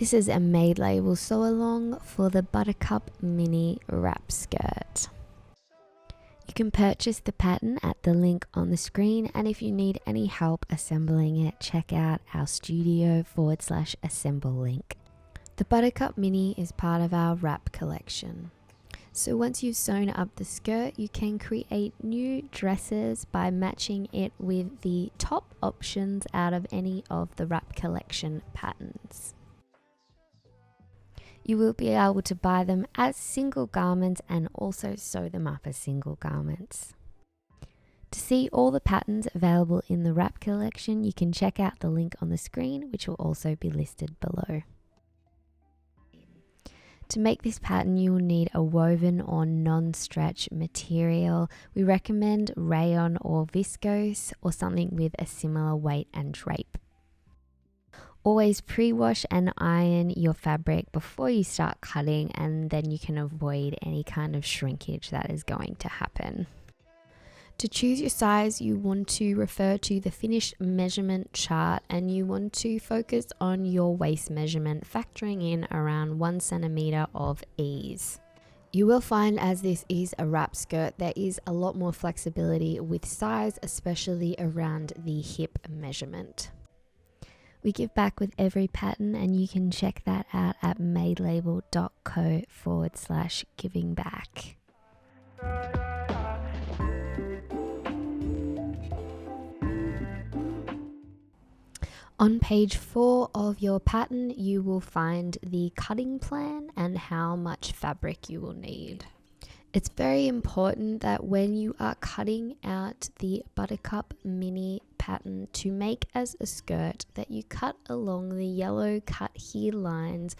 This is a made label sew along for the Buttercup Mini Wrap Skirt. You can purchase the pattern at the link on the screen, and if you need any help assembling it, check out our studio/assemble link. The Buttercup Mini is part of our wrap collection. So once you've sewn up the skirt, you can create new dresses by matching it with the top options out of any of the wrap collection patterns. You will be able to buy them as single garments and also sew them up as single garments. To see all the patterns available in the wrap collection, you can check out the link on the screen, which will also be listed below. To make this pattern, you will need a woven or non-stretch material. We recommend rayon or viscose or something with a similar weight and drape. Always pre-wash and iron your fabric before you start cutting, and then you can avoid any kind of shrinkage that is going to happen. To choose your size, you want to refer to the finished measurement chart, and you want to focus on your waist measurement, factoring in around 1 centimeter of ease. You will find, as this is a wrap skirt, there is a lot more flexibility with size, especially around the hip measurement. We give back with every pattern, and you can check that out at madelabel.co/giving back. On page 4 of your pattern, you will find the cutting plan and how much fabric you will need. It's very important that when you are cutting out the Buttercup Mini pattern to make as a skirt, that you cut along the yellow cut here lines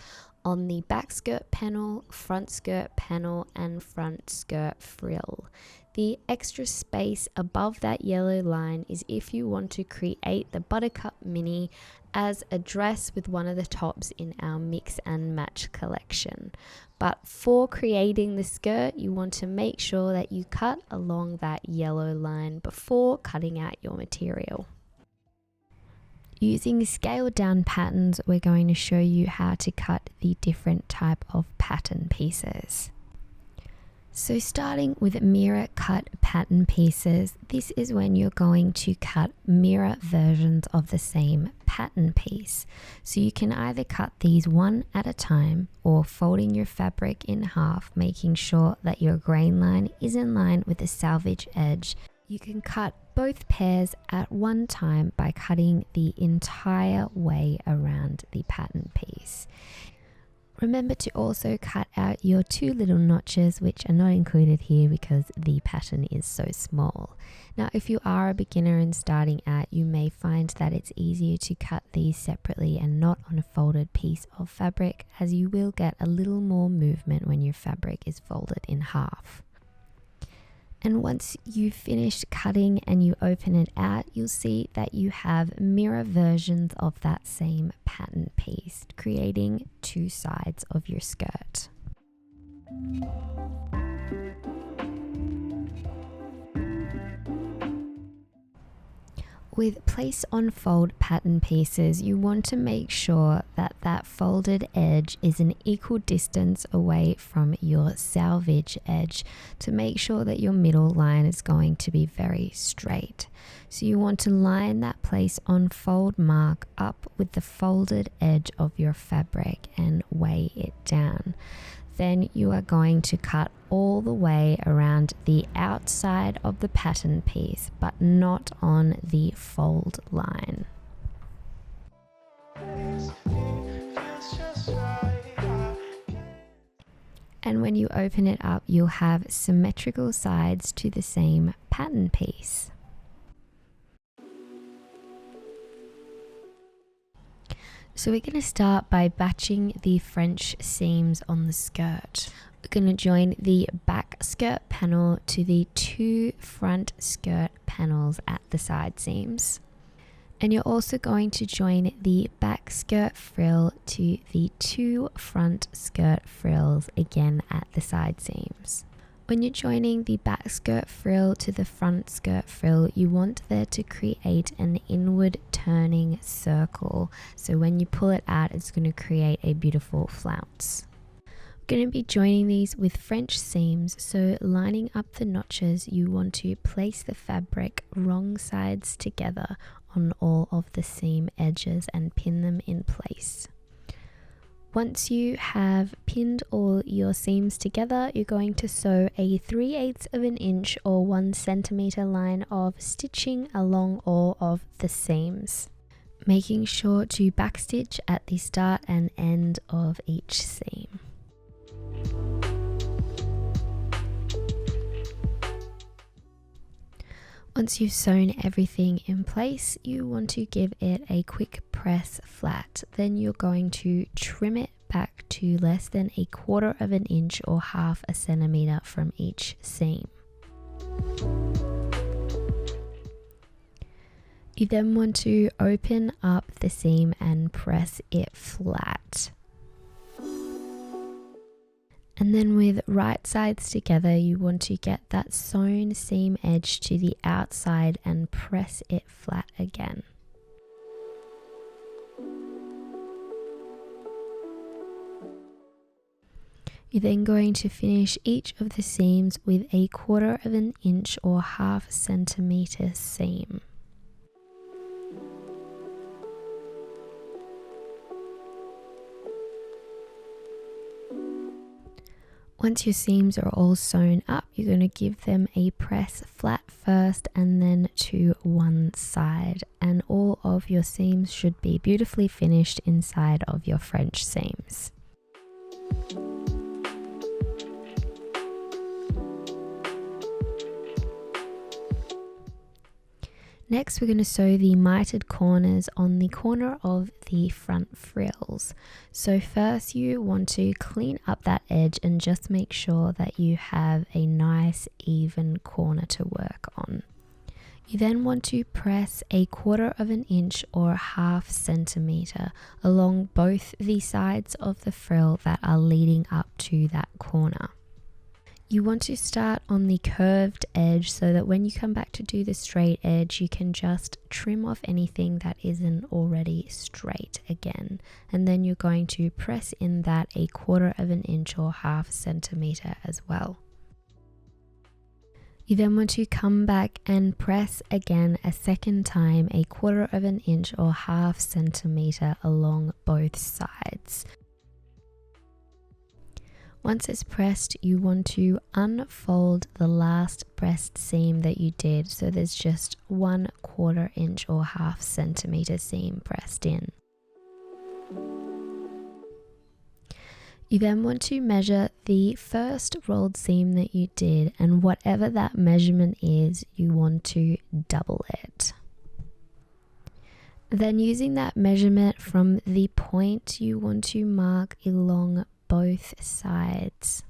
on the back skirt panel, front skirt panel, and front skirt frill. The extra space above that yellow line is if you want to create the Buttercup Mini as a dress with one of the tops in our mix and match collection. But for creating the skirt, you want to make sure that you cut along that yellow line before cutting out your material. Using scaled down patterns, we're going to show you how to cut the different type of pattern pieces. So starting with mirror cut pattern pieces, this is when you're going to cut mirror versions of the same pattern piece. So you can either cut these one at a time or folding your fabric in half, making sure that your grain line is in line with the selvage edge. You can cut both pairs at one time by cutting the entire way around the pattern piece. Remember to also cut out your 2 little notches, which are not included here because the pattern is so small. Now, if you are a beginner and starting out, you may find that it's easier to cut these separately and not on a folded piece of fabric, as you will get a little more movement when your fabric is folded in half. And once you've finished cutting and you open it out, you'll see that you have mirror versions of that same pattern piece, creating 2 sides of your skirt. With place on fold pattern pieces, you want to make sure that that folded edge is an equal distance away from your selvage edge to make sure that your middle line is going to be very straight. So you want to line that place on fold mark up with the folded edge of your fabric and weigh it down. Then you are going to cut all the way around the outside of the pattern piece, but not on the fold line. And when you open it up, you'll have symmetrical sides to the same pattern piece. So we're going to start by batching the French seams on the skirt. We're going to join the back skirt panel to the 2 front skirt panels at the side seams. And you're also going to join the back skirt frill to the 2 front skirt frills again at the side seams. When you're joining the back skirt frill to the front skirt frill, you want there to create an inward turning circle. So when you pull it out, it's going to create a beautiful flounce. We're going to be joining these with French seams. So lining up the notches, you want to place the fabric wrong sides together on all of the seam edges and pin them in place. Once you have pinned all your seams together, you're going to sew a 3/8 of an inch or 1 centimeter line of stitching along all of the seams, making sure to backstitch at the start and end of each seam. Once you've sewn everything in place, you want to give it a quick press flat. Then you're going to trim it back to less than 1/4 of an inch or 1/2 centimeter from each seam. You then want to open up the seam and press it flat. And then with right sides together, you want to get that sewn seam edge to the outside and press it flat again. You're then going to finish each of the seams with 1/4 of an inch or 1/2 centimeter seam. Once your seams are all sewn up, you're going to give them a press flat first and then to one side. And all of your seams should be beautifully finished inside of your French seams. Next, we're going to sew the mitered corners on the corner of the front frills. So first you want to clean up that edge and just make sure that you have a nice even corner to work on. You then want to press 1/4 of an inch or 1/2 centimeter along both the sides of the frill that are leading up to that corner. You want to start on the curved edge so that when you come back to do the straight edge, you can just trim off anything that isn't already straight again. And then you're going to press in that 1/4 of an inch or 1/2 centimeter as well. You then want to come back and press again a second time 1/4 of an inch or 1/2 centimeter along both sides. Once it's pressed, you want to unfold the last pressed seam that you did, so there's just 1/4 inch or 1/2 centimeter seam pressed in. You then want to measure the first rolled seam that you did, and whatever that measurement is, you want to double it. Then using that measurement from the point, you want to mark along both sides.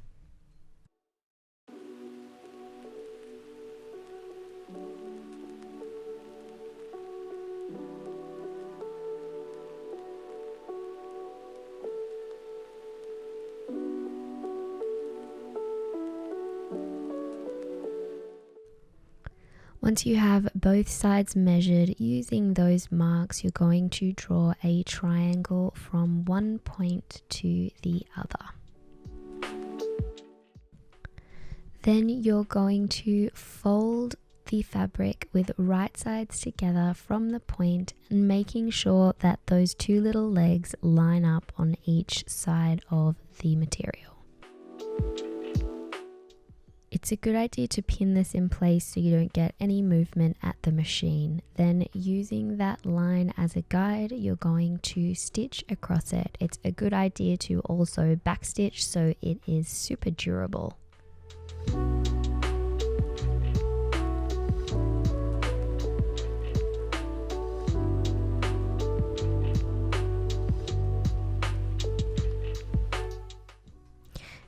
Once you have both sides measured, using those marks, you're going to draw a triangle from one point to the other. Then you're going to fold the fabric with right sides together from the point and making sure that those two little legs line up on each side of the material. It's a good idea to pin this in place so you don't get any movement at the machine. Then using that line as a guide, you're going to stitch across it. It's a good idea to also backstitch so it is super durable.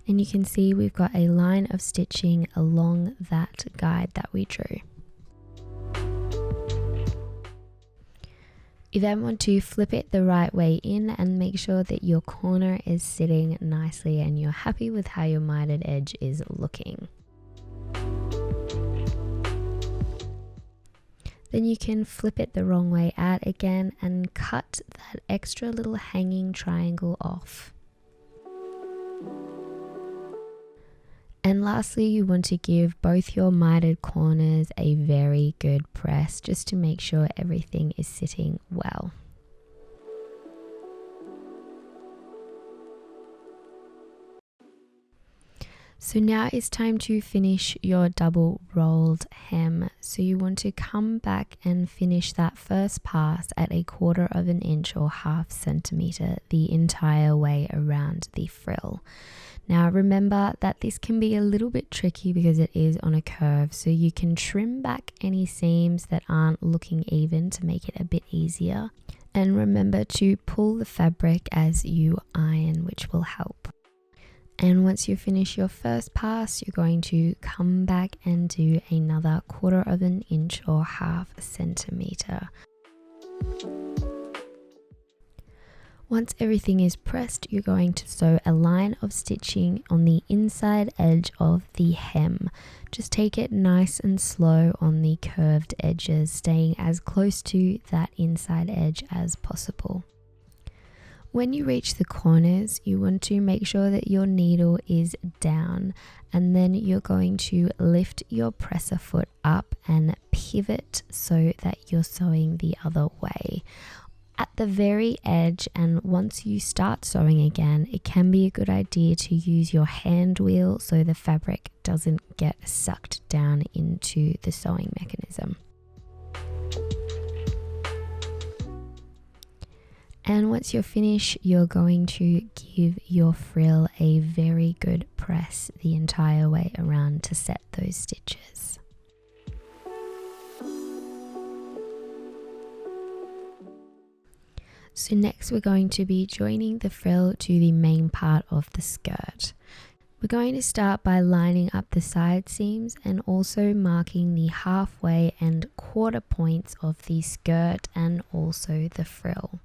And you can see we've got a line of stitching along that guide that we drew. You then want to flip it the right way in and make sure that your corner is sitting nicely and you're happy with how your mitered edge is looking. Then you can flip it the wrong way out again and cut that extra little hanging triangle off. And lastly, you want to give both your mitered corners a very good press just to make sure everything is sitting well. So now it's time to finish your double rolled hem. So you want to come back and finish that first pass at 1/4 inch or 1/2 centimeter the entire way around the frill. Now remember that this can be a little bit tricky because it is on a curve, so you can trim back any seams that aren't looking even to make it a bit easier. And remember to pull the fabric as you iron, which will help. And once you finish your first pass, you're going to come back and do another 1/4 inch or 1/2 centimeter. Once everything is pressed, you're going to sew a line of stitching on the inside edge of the hem. Just take it nice and slow on the curved edges, staying as close to that inside edge as possible. When you reach the corners, you want to make sure that your needle is down, and then you're going to lift your presser foot up and pivot so that you're sewing the other way. At the very edge, and once you start sewing again, it can be a good idea to use your hand wheel so the fabric doesn't get sucked down into the sewing mechanism. And once you're finished, you're going to give your frill a very good press the entire way around to set those stitches. So next we're going to be joining the frill to the main part of the skirt. We're going to start by lining up the side seams and also marking the halfway and 1/4 points of the skirt and also the frill.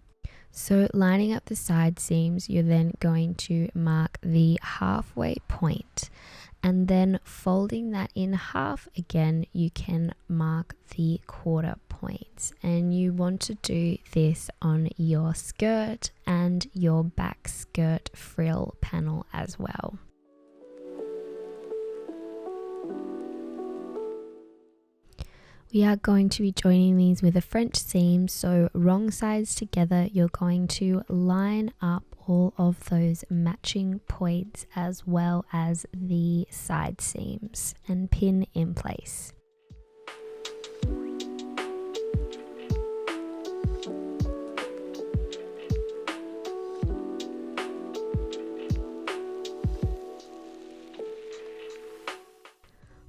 So lining up the side seams, you're then going to mark the halfway point, and then folding that in half again, you can mark the 1/4 points. And you want to do this on your skirt and your back skirt frill panel as well. We are going to be joining these with a French seam, so wrong sides together, you're going to line up all of those matching points as well as the side seams and pin in place.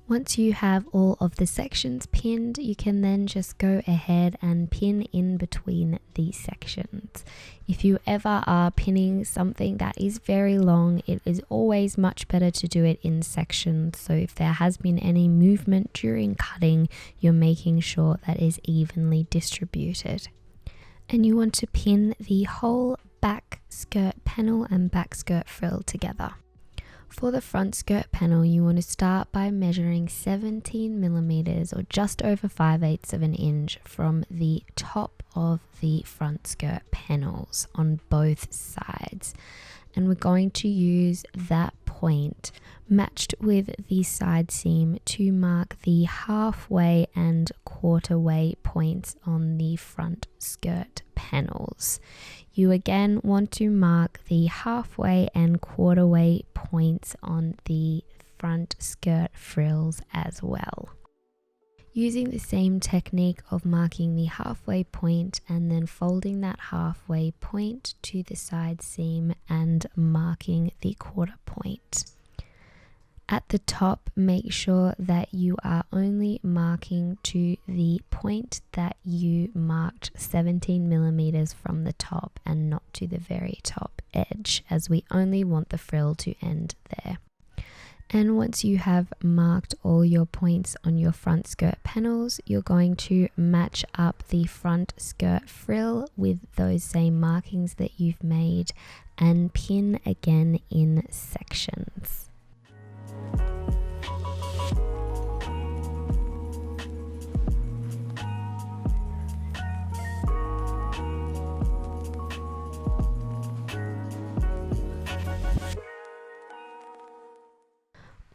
Once you have all of the sections pinned, you can then just go ahead and pin in between these sections. If you ever are pinning something that is very long, it is always much better to do it in sections. So if there has been any movement during cutting, you're making sure that is evenly distributed. And you want to pin the whole back skirt panel and back skirt frill together. For the front skirt panel, you want to start by measuring 17 millimeters or just over 5/8 of an inch from the top of the front skirt panels on both sides. And we're going to use that point matched with the side seam to mark the halfway and 1/4 way points on the front skirt panels. You again want to mark the halfway and 1/4 way points on the front skirt frills as well. Using the same technique of marking the halfway point and then folding that halfway point to the side seam and marking the 1/4 point. At the top, make sure that you are only marking to the point that you marked 17 millimeters from the top and not to the very top edge, as we only want the frill to end there. And once you have marked all your points on your front skirt panels, you're going to match up the front skirt frill with those same markings that you've made and pin again in sections.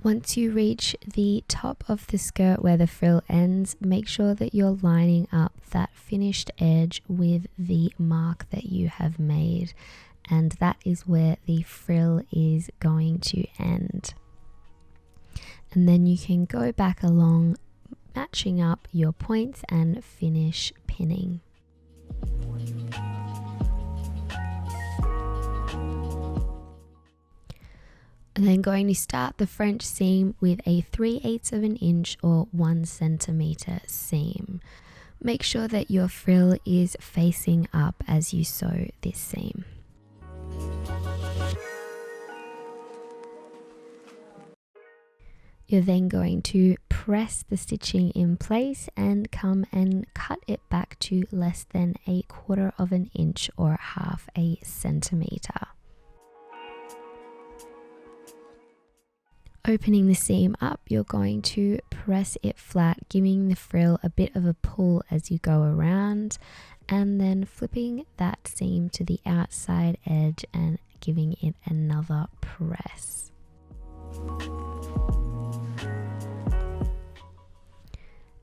Once you reach the top of the skirt where the frill ends, make sure that you're lining up that finished edge with the mark that you have made, and that is where the frill is going to end. And then you can go back along, matching up your points and finish pinning. And then going to start the French seam with a 3/8 of an inch or 1 centimeter seam. Make sure that your frill is facing up as you sew this seam. You're then going to press the stitching in place and come and cut it back to less than 1/4 of an inch or 1/2 centimeter. Opening the seam up, you're going to press it flat, giving the frill a bit of a pull as you go around, and then flipping that seam to the outside edge and giving it another press.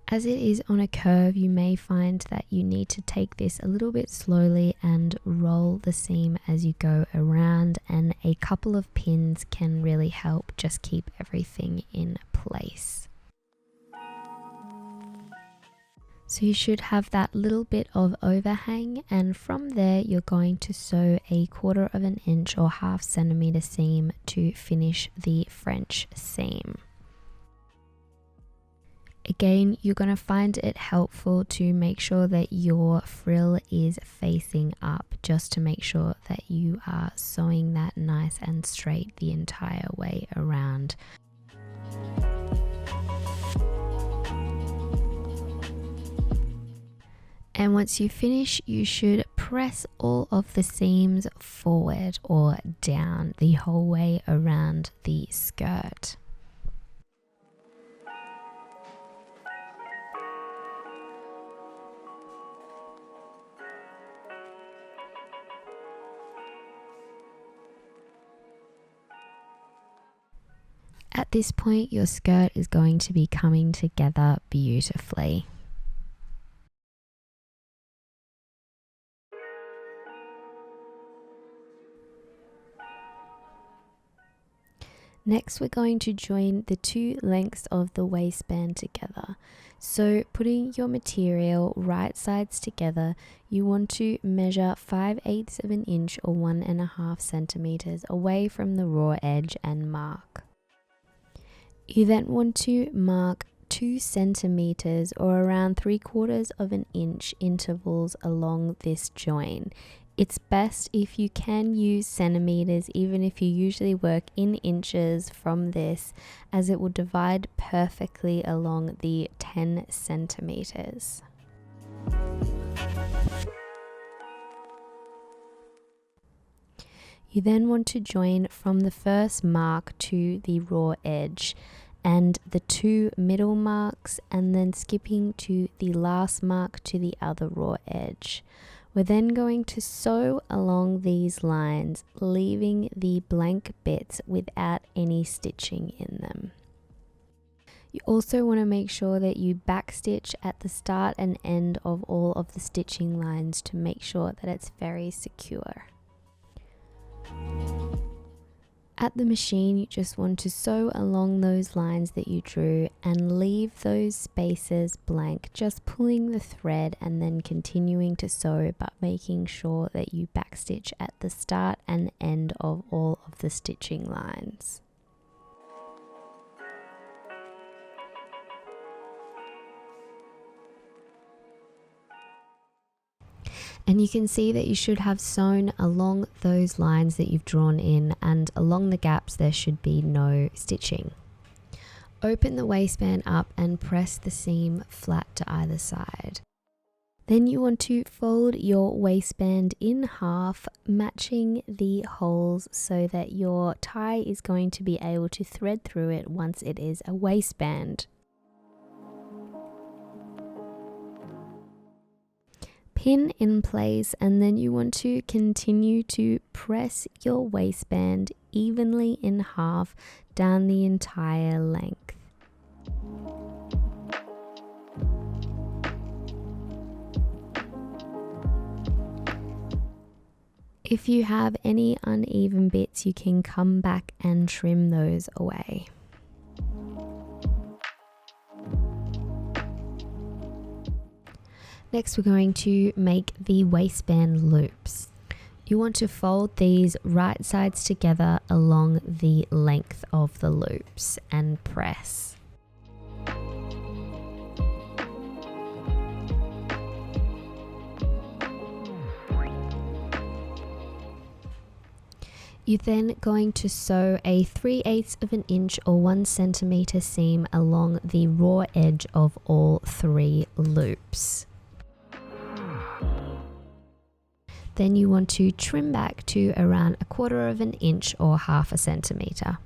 As it is on a curve, you may find that you need to take this a little bit slowly and roll the seam as you go around, and a couple of pins can really help just keep everything in place. So you should have that little bit of overhang, and from there you're going to sew 1/4 of an inch or 1/2 centimeter seam to finish the French seam. Again, you're going to find it helpful to make sure that your frill is facing up, just to make sure that you are sewing that nice and straight the entire way around. And once you finish, you should press all of the seams forward or down the whole way around the skirt. At this point, your skirt is going to be coming together beautifully. Next, we're going to join the 2 lengths of the waistband together. So putting your material right sides together, you want to measure 5/8 of an inch or 1.5 centimeters away from the raw edge and mark. You then want to mark 2 centimeters or around 3/4 of an inch intervals along this join. It's best if you can use centimeters, even if you usually work in inches from this, as it will divide perfectly along the 10 centimeters. You then want to join from the first mark to the raw edge and the 2 middle marks, and then skipping to the last mark to the other raw edge. We're then going to sew along these lines, leaving the blank bits without any stitching in them. You also want to make sure that you backstitch at the start and end of all of the stitching lines to make sure that it's very secure. At the machine, you just want to sew along those lines that you drew and leave those spaces blank, just pulling the thread and then continuing to sew, but making sure that you backstitch at the start and end of all of the stitching lines. And you can see that you should have sewn along those lines that you've drawn in, and along the gaps there should be no stitching. Open the waistband up and press the seam flat to either side. Then you want to fold your waistband in half, matching the holes so that your tie is going to be able to thread through it once it is a waistband. pin in place, and then you want to continue to press your waistband evenly in half down the entire length. If you have any uneven bits, you can come back and trim those away. Next, we're going to make the waistband loops. You want to fold these right sides together along the length of the loops and press. You're then going to sew a 3/8 of an inch or 1 centimeter seam along the raw edge of all 3 loops. Then you want to trim back to around 1/4 of an inch or 1/2 centimeter.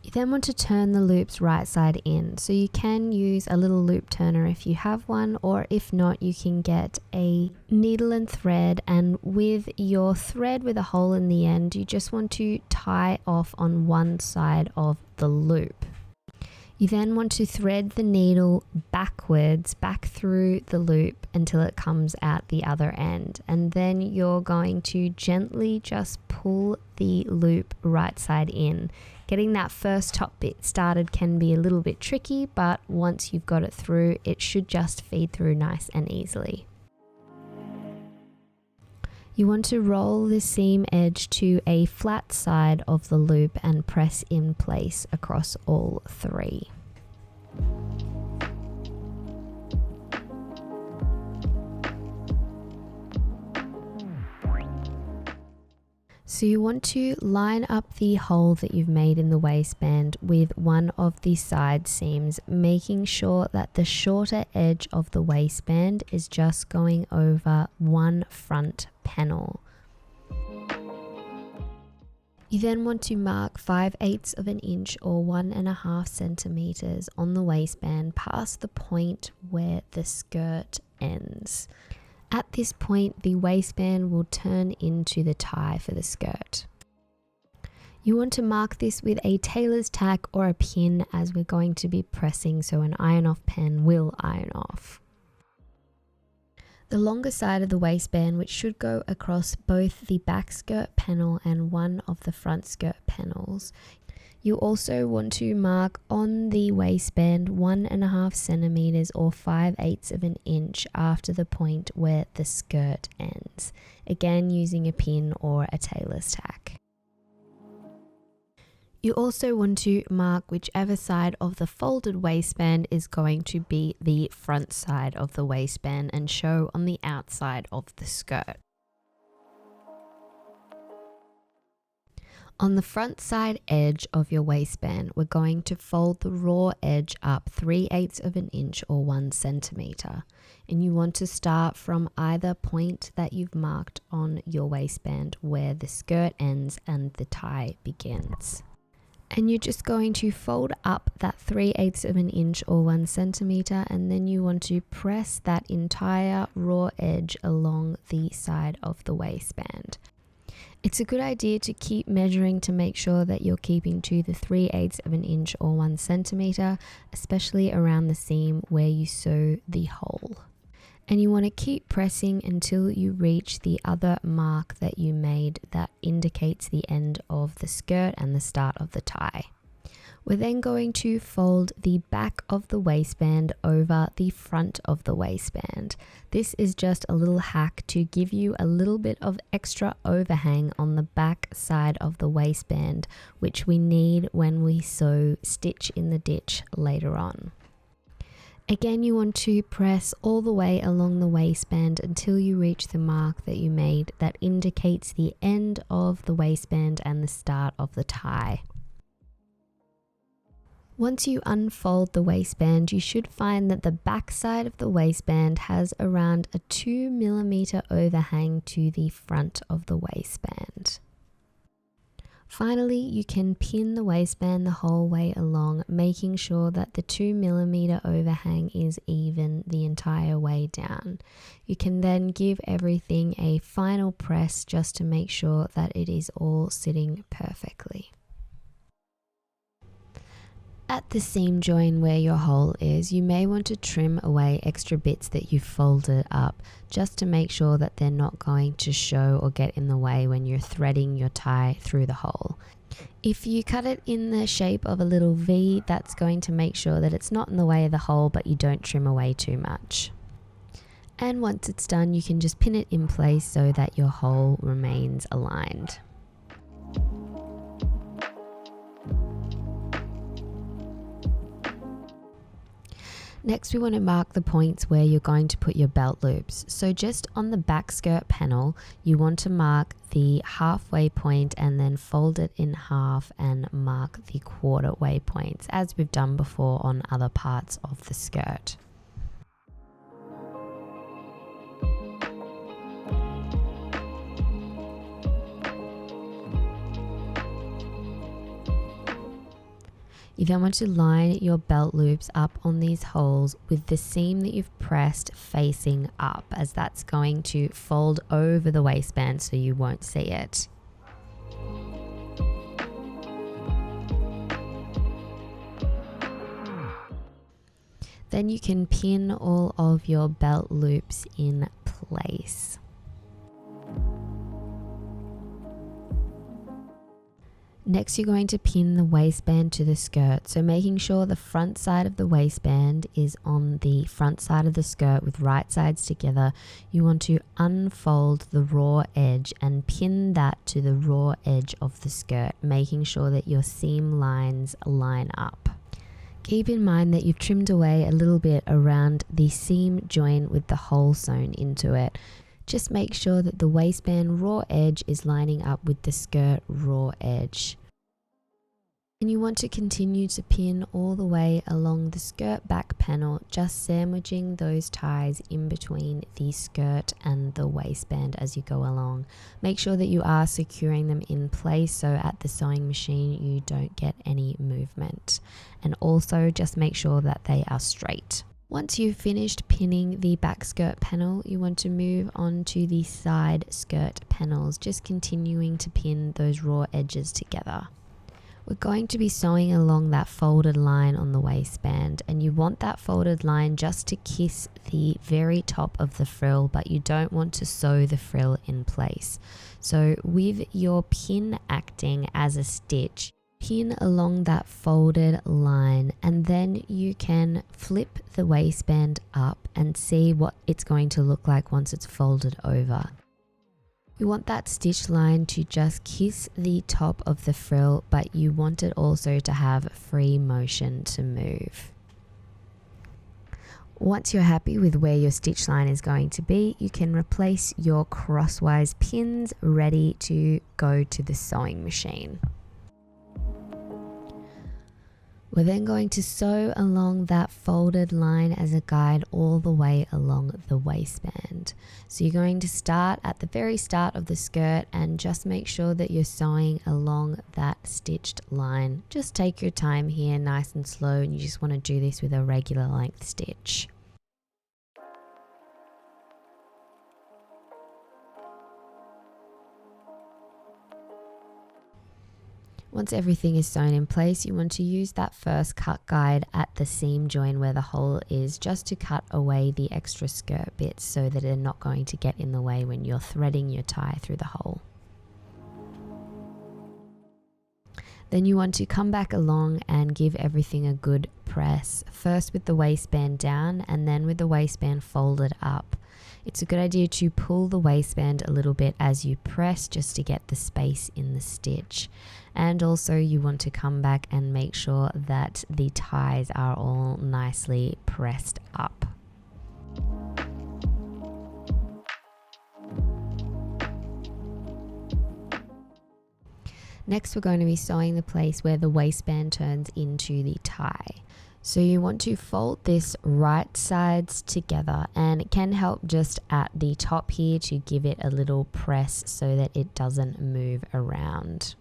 You then want to turn the loops right side in. So you can use a little loop turner if you have one, or if not, you can get a needle and thread, and with your thread with a hole in the end, you just want to tie off on one side of the loop. You then want to thread the needle backwards, back through the loop until it comes out the other end. And then you're going to gently just pull the loop right side in. Getting that first top bit started can be a little bit tricky, but once you've got it through, it should just feed through nice and easily. You want to roll the seam edge to a flat side of the loop and press in place across all 3. So you want to line up the hole that you've made in the waistband with one of the side seams, making sure that the shorter edge of the waistband is just going over one front panel. You then want to mark 5/8 of an inch or 1.5 centimeters on the waistband past the point where the skirt ends. At this point, the waistband will turn into the tie for the skirt. You want to mark this with a tailor's tack or a pin, as we're going to be pressing, so an iron-off pen will iron off. The longer side of the waistband, which should go across both the back skirt panel and one of the front skirt panels. You also want to mark on the waistband 1.5 centimeters or 5/8 of an inch after the point where the skirt ends, again using a pin or a tailor's tack. You also want to mark whichever side of the folded waistband is going to be the front side of the waistband and show on the outside of the skirt. On the front side edge of your waistband, we're going to fold the raw edge up 3/8 of an inch or 1 centimeter. And you want to start from either point that you've marked on your waistband where the skirt ends and the tie begins. And you're just going to fold up that 3/8 of an inch or 1 centimeter, and then you want to press that entire raw edge along the side of the waistband. It's a good idea to keep measuring to make sure that you're keeping to the 3/8 of an inch or 1 centimeter, especially around the seam where you sew the hole. And you want to keep pressing until you reach the other mark that you made that indicates the end of the skirt and the start of the tie. We're then going to fold the back of the waistband over the front of the waistband. This is just a little hack to give you a little bit of extra overhang on the back side of the waistband, which we need when we sew stitch in the ditch later on. Again, you want to press all the way along the waistband until you reach the mark that you made that indicates the end of the waistband and the start of the tie. Once you unfold the waistband, you should find that the back side of the waistband has around a 2mm overhang to the front of the waistband. Finally, you can pin the waistband the whole way along, making sure that the 2mm overhang is even the entire way down. You can then give everything a final press just to make sure that it is all sitting perfectly. At the seam join where your hole is, you may want to trim away extra bits that you've folded up, just to make sure that they're not going to show or get in the way when you're threading your tie through the hole. If you cut it in the shape of a little V, that's going to make sure that it's not in the way of the hole, but you don't trim away too much. And once it's done, you can just pin it in place so that your hole remains aligned. Next, we want to mark the points where you're going to put your belt loops. So just on the back skirt panel, you want to mark the halfway point and then fold it in half and mark the quarter way points, as we've done before on other parts of the skirt. You then want to line your belt loops up on these holes with the seam that you've pressed facing up, as that's going to fold over the waistband so you won't see it. Then you can pin all of your belt loops in place. Next, you're going to pin the waistband to the skirt, so making sure the front side of the waistband is on the front side of the skirt with right sides together. You want to unfold the raw edge and pin that to the raw edge of the skirt, making sure that your seam lines line up. Keep in mind that you've trimmed away a little bit around the seam join with the hole sewn into it. Just make sure that the waistband raw edge is lining up with the skirt raw edge. And you want to continue to pin all the way along the skirt back panel, just sandwiching those ties in between the skirt and the waistband as you go along. Make sure that you are securing them in place so at the sewing machine you don't get any movement. And also just make sure that they are straight. Once you've finished pinning the back skirt panel, you want to move on to the side skirt panels, just continuing to pin those raw edges together. We're going to be sewing along that folded line on the waistband, and you want that folded line just to kiss the very top of the frill, but you don't want to sew the frill in place. So with your pin acting as a stitch, pin along that folded line, and then you can flip the waistband up and see what it's going to look like once it's folded over. You want that stitch line to just kiss the top of the frill, but you want it also to have free motion to move. Once you're happy with where your stitch line is going to be, you can replace your crosswise pins ready to go to the sewing machine. We're then going to sew along that folded line as a guide all the way along the waistband. So you're going to start at the very start of the skirt and just make sure that you're sewing along that stitched line. Just take your time here, nice and slow, and you just want to do this with a regular length stitch. Once everything is sewn in place, you want to use that first cut guide at the seam join where the hole is, just to cut away the extra skirt bits so that they're not going to get in the way when you're threading your tie through the hole. Then you want to come back along and give everything a good press, first with the waistband down and then with the waistband folded up. It's a good idea to pull the waistband a little bit as you press, just to get the space in the stitch. And also you want to come back and make sure that the ties are all nicely pressed up. Next, we're going to be sewing the place where the waistband turns into the tie. So you want to fold this right sides together, and it can help just at the top here to give it a little press so that it doesn't move around.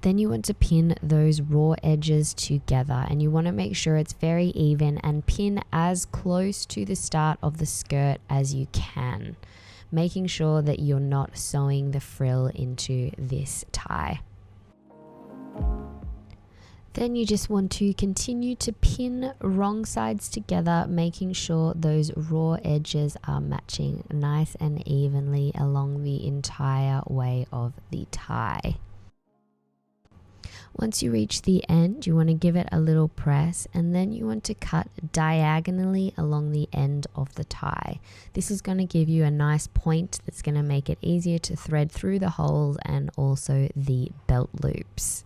Then you want to pin those raw edges together, and you want to make sure it's very even and pin as close to the start of the skirt as you can, making sure that you're not sewing the frill into this tie. Then you just want to continue to pin wrong sides together, making sure those raw edges are matching nice and evenly along the entire way of the tie. Once you reach the end, you want to give it a little press, and then you want to cut diagonally along the end of the tie. This is going to give you a nice point that's going to make it easier to thread through the holes and also the belt loops.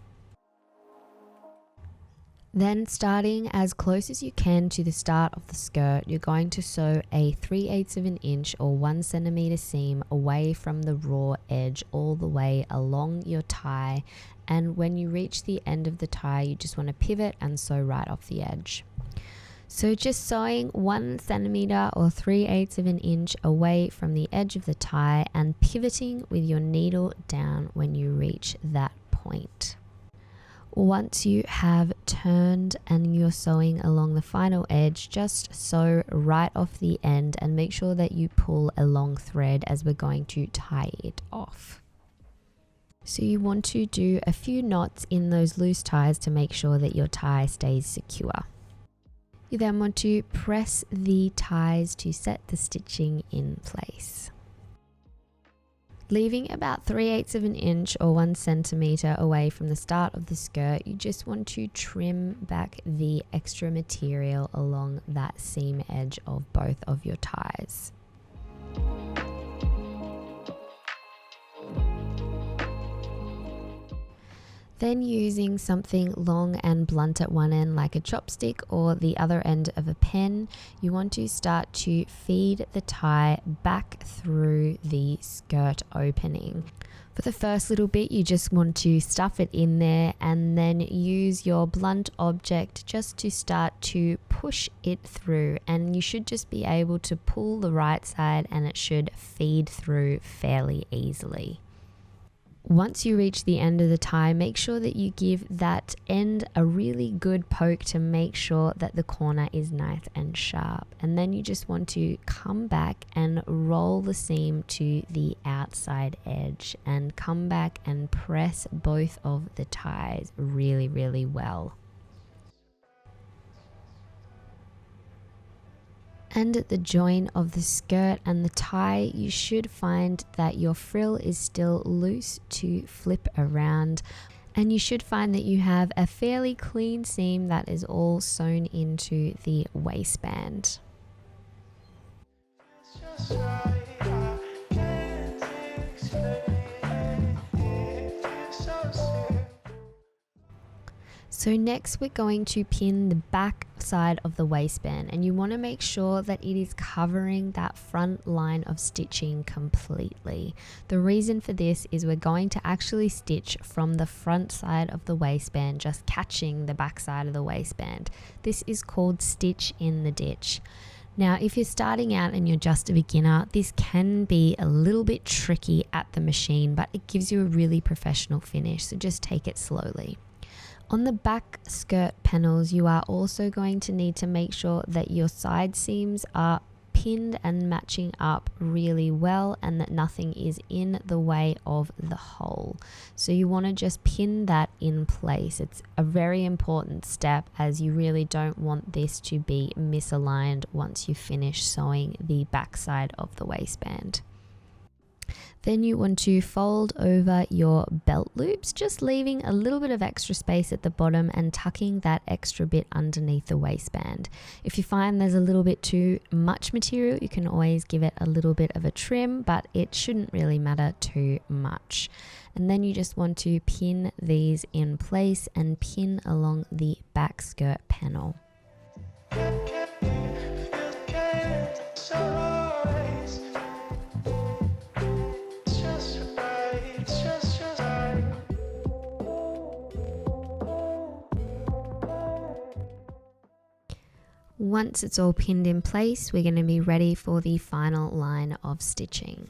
Then, starting as close as you can to the start of the skirt, you're going to sew a 3/8 of an inch or 1 centimeter seam away from the raw edge all the way along your tie. And when you reach the end of the tie, you just want to pivot and sew right off the edge. So just sewing 1 centimeter or 3/8 of an inch away from the edge of the tie and pivoting with your needle down when you reach that point. Once you have turned and you're sewing along the final edge, just sew right off the end and make sure that you pull a long thread as we're going to tie it off. So you want to do a few knots in those loose ties to make sure that your tie stays secure. You then want to press the ties to set the stitching in place. Leaving about 3/8 of an inch or 1 centimeter away from the start of the skirt, you just want to trim back the extra material along that seam edge of both of your ties. Then using something long and blunt at one end like a chopstick or the other end of a pen, you want to start to feed the tie back through the skirt opening. For the first little bit, you just want to stuff it in there and then use your blunt object just to start to push it through, and you should just be able to pull the right side and it should feed through fairly easily. Once you reach the end of the tie, make sure that you give that end a really good poke to make sure that the corner is nice and sharp. And then you just want to come back and roll the seam to the outside edge and come back and press both of the ties really, really well. And at the join of the skirt and the tie, you should find that your frill is still loose to flip around, and you should find that you have a fairly clean seam that is all sewn into the waistband. So next we're going to pin the back side of the waistband, and you want to make sure that it is covering that front line of stitching completely. The reason for this is we're going to actually stitch from the front side of the waistband, just catching the back side of the waistband. This is called stitch in the ditch. Now, if you're starting out and you're just a beginner, this can be a little bit tricky at the machine, but it gives you a really professional finish, so just take it slowly. On the back skirt panels, you are also going to need to make sure that your side seams are pinned and matching up really well and that nothing is in the way of the hole. So you want to just pin that in place. It's a very important step as you really don't want this to be misaligned once you finish sewing the back side of the waistband. Then you want to fold over your belt loops, just leaving a little bit of extra space at the bottom and tucking that extra bit underneath the waistband. If you find there's a little bit too much material, you can always give it a little bit of a trim, but it shouldn't really matter too much. And then you just want to pin these in place and pin along the back skirt panel. Once it's all pinned in place, we're going to be ready for the final line of stitching.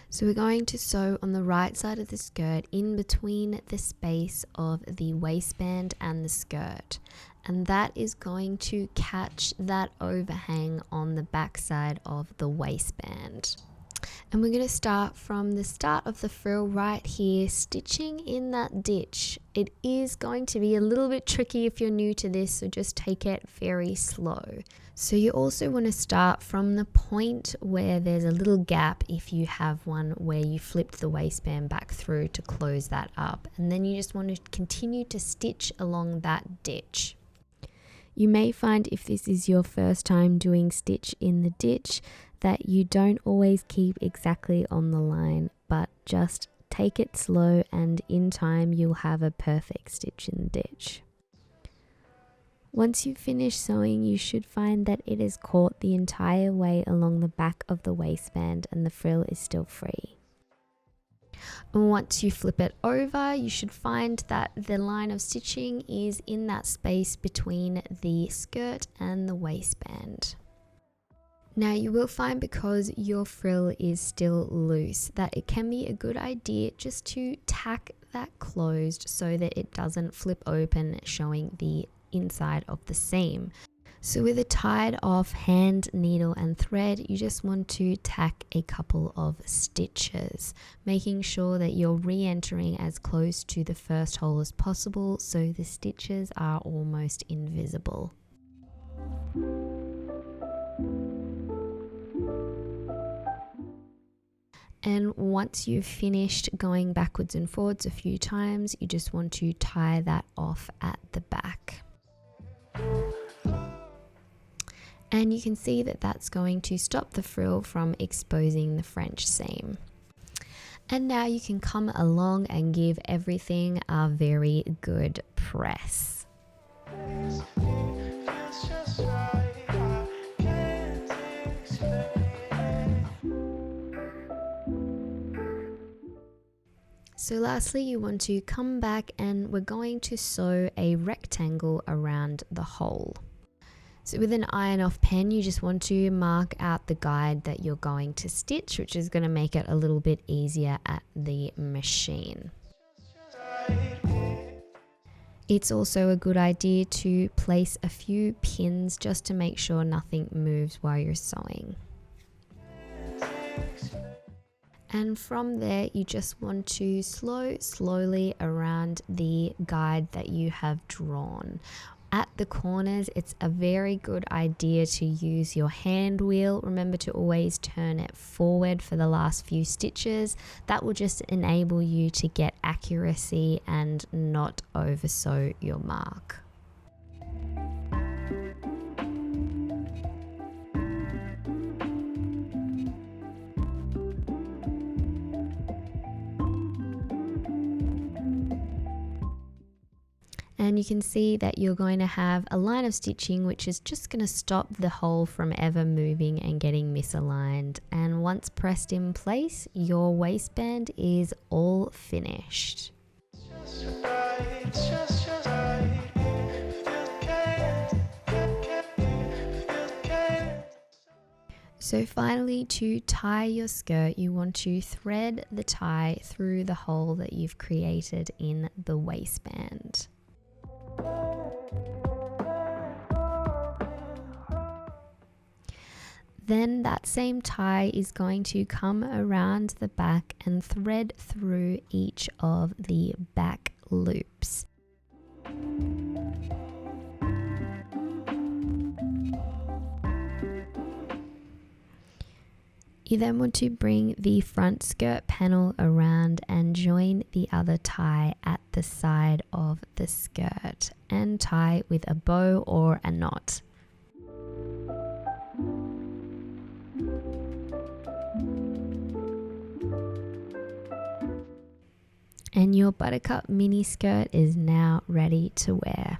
So we're going to sew on the right side of the skirt in between the space of the waistband and the skirt. And that is going to catch that overhang on the back side of the waistband. And we're going to start from the start of the frill right here, stitching in that ditch. It is going to be a little bit tricky if you're new to this, so just take it very slow. So you also want to start from the point where there's a little gap if you have one where you flipped the waistband back through to close that up. And then you just want to continue to stitch along that ditch. You may find if this is your first time doing stitch in the ditch that you don't always keep exactly on the line, but just take it slow and in time you'll have a perfect stitch in the ditch. Once you've finished sewing, you should find that it is caught the entire way along the back of the waistband and the frill is still free. And once you flip it over, you should find that the line of stitching is in that space between the skirt and the waistband. Now you will find, because your frill is still loose, that it can be a good idea just to tack that closed so that it doesn't flip open, showing the inside of the seam. So with a tied off hand, needle and thread, you just want to tack a couple of stitches, making sure that you're re-entering as close to the first hole as possible so the stitches are almost invisible. And once you've finished going backwards and forwards a few times, you just want to tie that off at the back. And you can see that that's going to stop the frill from exposing the French seam. And now you can come along and give everything a very good press. So lastly, you want to come back and we're going to sew a rectangle around the hole. So with an iron off pen, you just want to mark out the guide that you're going to stitch, which is going to make it a little bit easier at the machine. It's also a good idea to place a few pins just to make sure nothing moves while you're sewing. And from there, you just want to slowly around the guide that you have drawn. At the corners, it's a very good idea to use your hand wheel. Remember to always turn it forward for the last few stitches. That will just enable you to get accuracy and not oversew your mark. And you can see that you're going to have a line of stitching which is just going to stop the hole from ever moving and getting misaligned. And once pressed in place, your waistband is all finished. So finally, to tie your skirt, you want to thread the tie through the hole that you've created in the waistband. Then that same tie is going to come around the back and thread through each of the back loops. You then want to bring the front skirt panel around and join the other tie at the side of the skirt and tie with a bow or a knot. And your Buttercup mini skirt is now ready to wear.